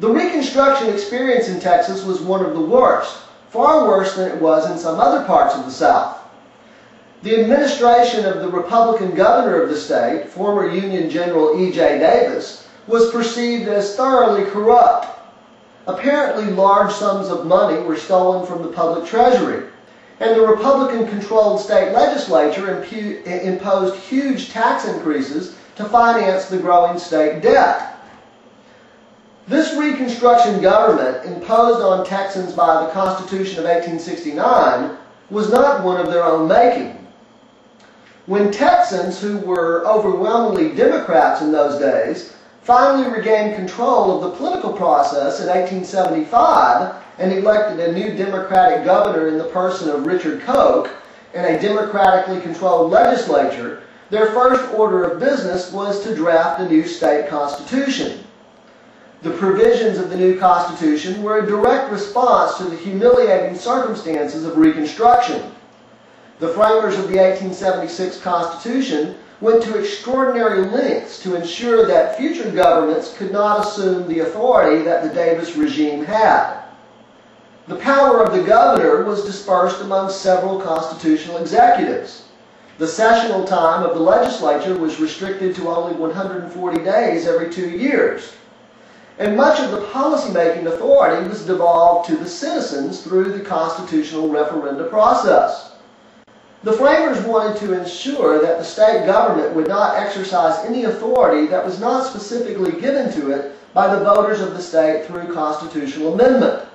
The Reconstruction experience in Texas was one of the worst, far worse than it was in some other parts of the South. The administration of the Republican governor of the state, former Union General E.J. Davis, was perceived as thoroughly corrupt. Apparently, large sums of money were stolen from the public treasury, and the Republican-controlled state legislature imposed huge tax increases to finance the growing state debt. This Reconstruction government, imposed on Texans by the Constitution of 1869, was not one of their own making. When Texans, who were overwhelmingly Democrats in those days, finally regained control of the political process in 1875 and elected a new Democratic governor in the person of Richard Koch and a democratically controlled legislature, their first order of business was to draft a new state constitution. The provisions of the new Constitution were a direct response to the humiliating circumstances of Reconstruction. The framers of the 1876 Constitution went to extraordinary lengths to ensure that future governments could not assume the authority that the Davis regime had. The power of the governor was dispersed among several constitutional executives. The sessional time of the legislature was restricted to only 140 days every 2 years. And much of the policy-making authority was devolved to the citizens through the constitutional referenda process. The framers wanted to ensure that the state government would not exercise any authority that was not specifically given to it by the voters of the state through constitutional amendment.